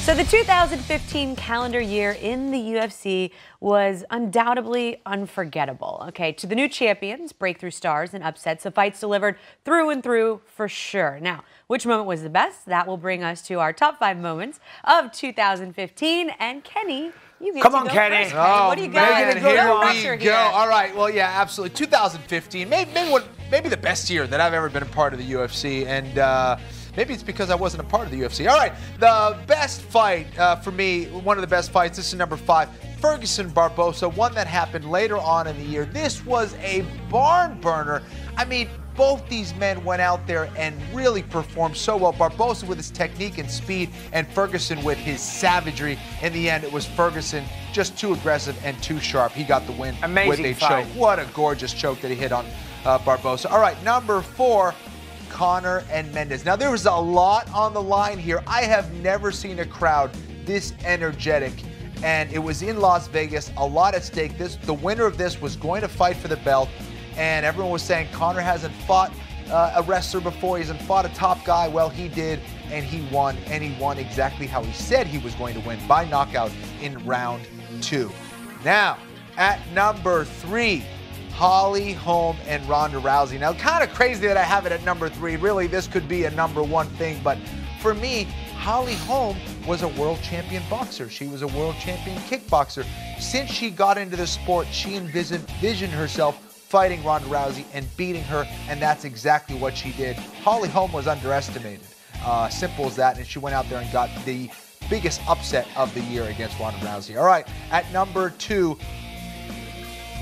So the 2015 calendar year in the UFC was undoubtedly unforgettable. Okay, to the new champions, breakthrough stars, and upsets, the fights delivered through and through for sure. Now, which moment was the best? That will bring us to our top 5 moments of 2015. And Kenny, you get Come to on, go Kenny. first. What do you got? Here we go. All right. Well, yeah, absolutely. 2015, maybe the best year that I've ever been a part of the UFC, and maybe it's because I wasn't a part of the UFC. All right, the best fight for me, one of the best fights, this is number 5, Ferguson-Barbosa, one that happened later on in the year. This was a barn burner. I mean, both these men went out there and really performed so well. Barbosa with his technique and speed, and Ferguson with his savagery. In the end, it was Ferguson just too aggressive and too sharp. He got the win with a choke. What a gorgeous choke that he hit on Barbosa. All right, number 4, Conor and Mendes. Now, there was a lot on the line here. I have never seen a crowd this energetic, and it was in Las Vegas, a lot at stake. The winner of this was going to fight for the belt, and everyone was saying Conor hasn't fought a wrestler before. He hasn't fought a top guy. Well, he did, and he won exactly how he said he was going to win, by knockout in round 2. Now, at number 3, Holly Holm and Ronda Rousey. Now, kind of crazy that I have it at number 3. Really, this could be a number 1 thing, but for me, Holly Holm was a world champion boxer. She was a world champion kickboxer. Since she got into the sport, she envisioned herself fighting Ronda Rousey and beating her, and that's exactly what she did. Holly Holm was underestimated. Simple as that, and she went out there and got the biggest upset of the year against Ronda Rousey. All right, at number 2,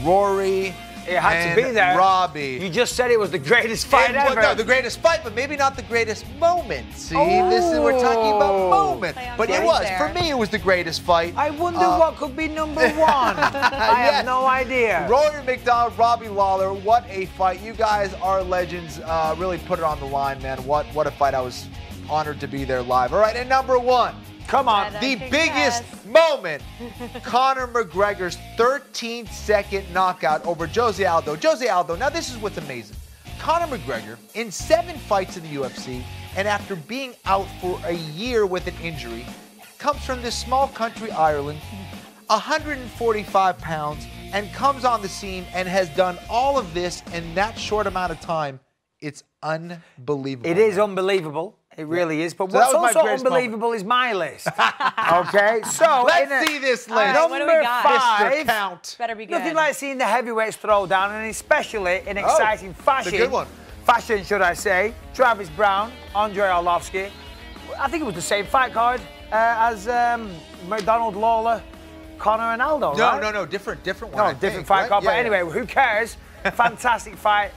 Rory. It had to be there. Robbie. You just said it was the greatest fight ever. No, the greatest fight, but maybe not the greatest moment. See, we're talking about moment. But it was. For me, it was the greatest fight. I wonder what could be number 1. I have no idea. Rory McDonald, Robbie Lawler, what a fight. You guys are legends. Really put it on the line, man. What a fight. I was honored to be there live. All right, and number 1. Come on. The biggest moment, Conor McGregor's 13-second knockout over Jose Aldo. Jose Aldo, now this is what's amazing. Conor McGregor, in 7 fights in the UFC, and after being out for a year with an injury, comes from this small country, Ireland, 145 pounds, and comes on the scene and has done all of this in that short amount of time. It's unbelievable. It is unbelievable. It really is. But what's also unbelievable is my list. Okay, so let's see this list. Number 5. Count. Better be good. Nothing like seeing the heavyweights throw down, and especially in exciting fashion. The good one. Fashion, should I say? Travis Brown, Andrei Arlovski. I think it was the same fight card as McDonald, Lawler, Conor, and Aldo. No, right? no, different one. No, different fight card. But anyway, who cares? Fantastic fight.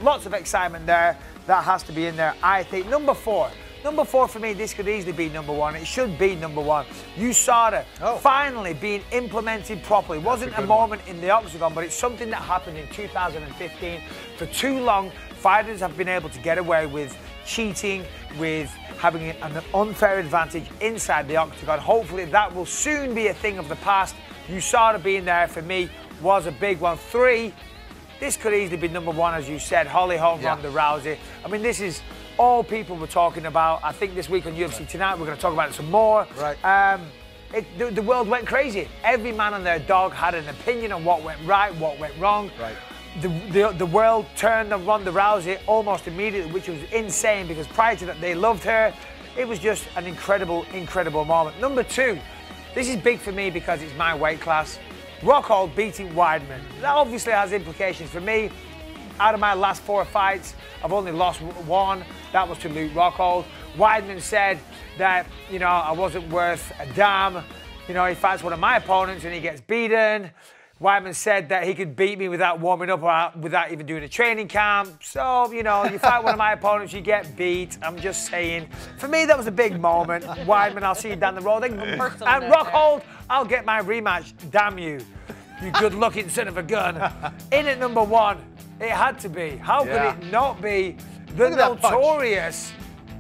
Lots of excitement there. That has to be in there, I think. Number 4. Number 4 for me, this could easily be number 1. It should be number 1. USADA finally being implemented properly. It wasn't a moment in the octagon, but it's something that happened in 2015. For too long, fighters have been able to get away with cheating, with having an unfair advantage inside the octagon. Hopefully that will soon be a thing of the past. USADA being there, for me, was a big one. 3. This could easily be number 1, as you said, Holly Holm, Ronda Rousey. I mean, this is all people were talking about. I think this week on UFC Tonight, we're going to talk about it some more. Right. The world went crazy. Every man and their dog had an opinion on what went right, what went wrong. Right. The world turned on Ronda Rousey almost immediately, which was insane, because prior to that, they loved her. It was just an incredible, incredible moment. Number 2, this is big for me because it's my weight class. Rockhold beating Weidman. That obviously has implications for me. Out of my last 4 fights, I've only lost 1. That was to Luke Rockhold. Weidman said that, you know, I wasn't worth a damn. You know, he fights one of my opponents and he gets beaten. Weidman said that he could beat me without warming up or without even doing a training camp. So, you know, you fight one of my opponents, you get beat. I'm just saying. For me, that was a big moment. Weidman, I'll see you down the road. And Rockhold, I'll get my rematch. Damn you. You good-looking son of a gun. In at number 1, it had to be. How could it not be the notorious,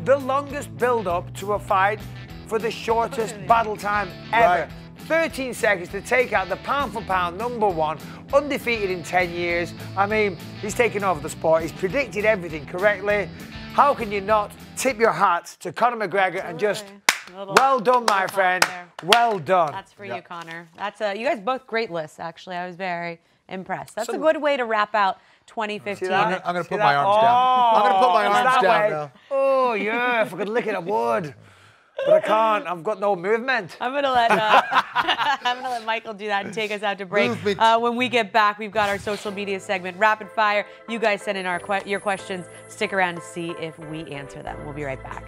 the longest build-up to a fight for the shortest battle time ever? 13 seconds to take out the pound-for-pound number 1, undefeated in 10 years. I mean, he's taken over the sport. He's predicted everything correctly. How can you not tip your hat to Conor McGregor and just Well done, my friend. Well done. That's for you, Connor. That's you guys both great lists, actually. I was very impressed. That's a good way to wrap out 2015. I'm going to put my arms down. I'm going to put my arms down now. Oh, yeah, if I could lick it, I would. But I can't. I've got no movement. I'm gonna let Michael do that and take us out to break. When we get back, we've got our social media segment, Rapid Fire. You guys send in your questions. Stick around to see if we answer them. We'll be right back.